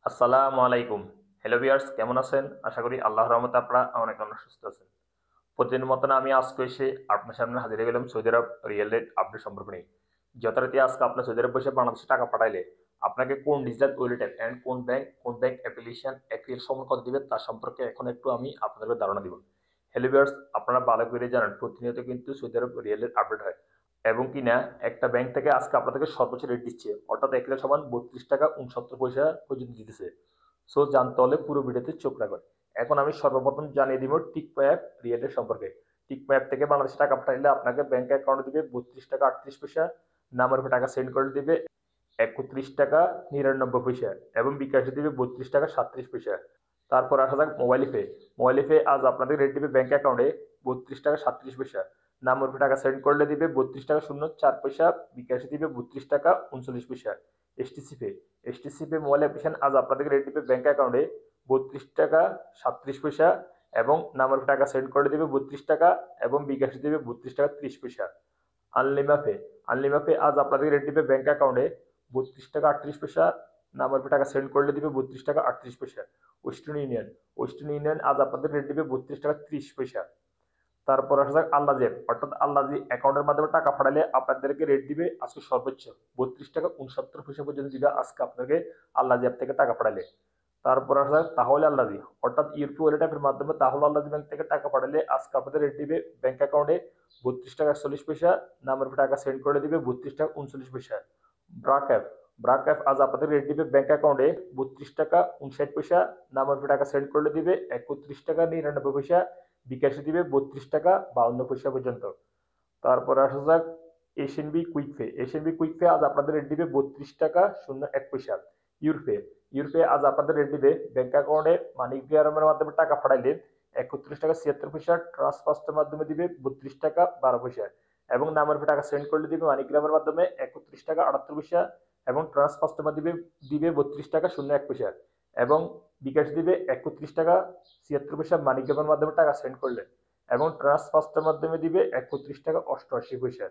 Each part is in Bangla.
আসসালামু আলাইকুম। হ্যালো ভিউয়ার্স, কেমন আছেন? আশা করি আল্লাহর রহমতে আপনারা অনেক সুস্থ আছেন। প্রতিদিনের মতন আমি আজকে এসে আপনার সামনে হাজির হয়ে গেলাম সৌদি আরব রিয়েল রেট আপডেট সম্পর্ক নিয়ে। যথারীতি আজকে আপনার সৌদি আরব বসে বাংলাদেশে টাকা পাঠাইলে আপনাকে কোন ডিজিটাল ওয়ালেট অ্যান্ড কোন ব্যাংক অ্যাপ্লিকেশন অ্যাক্টিভ সময় কত দিবে তার সম্পর্কে এখন একটু আমি আপনাদেরকে ধারণা দিব। হ্যালো ভিউয়ার্স, আপনারা ভালো করে জানেন প্রতিনিয়ত কিন্তু সৌদি আরব রিয়েল রেট আপডেট হয় এবং কিনা একটা ব্যাংক থেকে আজকে আপনাদেরকে সর্বোচ্চ রেট দিচ্ছে, অর্থাৎ 1 রেল সমান 32 টাকা 69 পয়সা পর্যন্ত দিতেছে। সো জানতে হলে পুরো ভিডিওতে চোখ রাখবেন। এখন আমি সর্বপ্রথম জানিয়ে দিব টিকমা অ্যাপ রিয়েলের সম্পর্কে। টিকমা অ্যাপ থেকে বাংলাদেশে টাকা পাঠাইলে আপনাকে ব্যাংক অ্যাকাউন্টে দিবে 32 টাকা 38 পয়সা, নামের উপর টাকা সেন্ড করে দিবে 31 টাকা 99 পয়সা এবং বিকাশে দিবে 32 টাকা 37 পয়সা। তারপর আসা যাক মোবাইল পে। মোবাইল পে আজ আপনাদের রেট দিবে ব্যাংক অ্যাকাউন্টে 32 টাকা 37 পয়সা, নামের উপর টাকা সেন্ড করলে দিবে 32 টাকা 04 পয়সা, বিকাশে দিবে 32 টাকা 39 পয়সা। STC pay. STC pay mobile application আজ আপনাদের রেট দিবে ব্যাংক অ্যাকাউন্টে 32 টাকা 37 পয়সা এবং নামের উপর টাকা সেন্ড করে দিবে 32 টাকা এবং বিকাশে দিবে 32 টাকা 30 পয়সা। আনলিমা পে। আনলিমা পে আজ আপনাদের রেট দিবে ব্যাংক অ্যাকাউন্টে 32 টাকা 38 পয়সা, নামের উপর টাকা সেন্ড করলে দিবে 32 টাকা 38 পয়সা। Western union. ওয়েস্টার্ন ইউনিয়ন আজ আপনাদের রেট দিবে 32 টাকা 30 পয়সা। তারপর আসা যাক আল্লাজি অ্যাপ, অর্থাৎ আল্লাজি অ্যাকাউন্টের মাধ্যমে টাকা পাঠালে আপনাদেরকে রেট দিবে আজকে সর্বোচ্চ 32 টাকা 69 পয়সা পর্যন্ত দিবে আজকে আপনাকে আল্লাজি অ্যাপ থেকে টাকা পাঠালে। তারপর আসা যাক তাহলে আল্লাজি, অর্থাৎ ইউপি ওয়ালেট অ্যাপের মাধ্যমে তাহলে আল্লাজি ব্যাংক থেকে টাকা পাঠালে আজকে আপনাদের রেট দিবে ব্যাংক অ্যাকাউন্টে 32 টাকা 40 পয়সা, নামের উপর টাকা সেন্ড করে দিবে 32 টাকা 39 পয়সা। ব্রাক অ্যাপ। ব্রাক অ্যাপ আজ আপনাদের রেট দিবে ব্যাংক অ্যাকাউন্টে 32 টাকা 59 পয়সা, নামের উপর টাকা সেন্ড করলে দিবে 31 টাকা 99 পয়সা, বিকাশে দিবে 32 টাকা 52 পয়সা পর্যন্ত। তারপর আসা যাক এশিয়ানবি কুইক পে। এশিয়ানবি কুইক পে আজ আপনাদের রেট দিবে 32 টাকা 01 পয়সা। ইউরপে। ইউরপে আজ আপনাদের রেট দিবে ব্যাংক অ্যাকাউন্টে মানিগ্রামের মাধ্যমে টাকা পাঠাইলে 31 টাকা 76 পয়সা, ট্রান্সফার্সের মাধ্যমে দিবে 32 টাকা 12 পয়সা এবং নামের উপর টাকা সেন্ড করলে দিবে মানিগ্রামের মাধ্যমে 31 টাকা 78 পয়সা এবং ট্রান্সফার্সের মাধ্যমে দিবে 32 টাকা 01 পয়সা এবং বিকাশ দিবে 31 টাকা 76 পয়সা মানিগ্রামের মাধ্যমে টাকা সেন্ড করলে এবং ট্রান্সফার্সের মাধ্যমে দিবে 31 টাকা 88 পয়সা।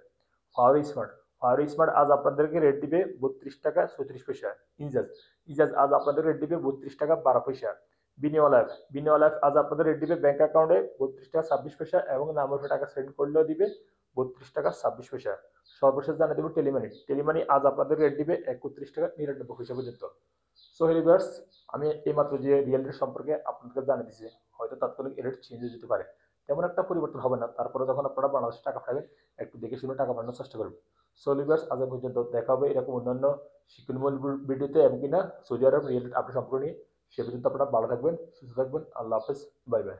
ফাওয়ার স্মার্ট। ফাওয়ার স্মার্ট আজ আপনাদেরকে রেট দিবে 32 টাকা 34 পয়সা। ইজাজ। ইজাজ আজ আপনাদের রেট দিবে 32 টাকা 12 পয়সা। বিনিয়োগ লাইফ। বিনিয়োগ লাইফ আজ আপনাদের রেট দিবে ব্যাংক অ্যাকাউন্টে 32 টাকা 26 পয়সা এবং নামের উপর টাকা সেন্ড করলেও দিবে 32 টাকা 26 পয়সা। সর্বশেষ জানিয়ে দেবো টেলিমানি। টেলিমানি আজ আপনাদের রেট দিবে 31 টাকা 99 পয়সা পর্যন্ত। সো হেলিভার্স, আমি এইমাত্র যে রিয়েল রেট সম্পর্কে আপনাদেরকে জানিয়ে দিচ্ছি, হয়তো তাৎক্ষণিক রেট চেঞ্জ হয়ে যেতে পারে, তেমন একটা পরিবর্তন হবে না। তারপরে যখন আপনারা বাংলাদেশে টাকা পাঠাবেন একটু দেখে শুনে টাকা পাঠানোর চেষ্টা করবেন। সো লিভার্স, আজ পর্যন্ত দেখা হবে এরকম অন্যান্য শিক্ষণমূলক ভিডিওতে এবং কিনা সৌদি আরব রিয়েল আপডেট সম্পর্ক নিয়ে। সে পর্যন্ত আপনারা ভালো থাকবেন, সুস্থ থাকবেন। আল্লাহ হাফেজ, বাই বাই।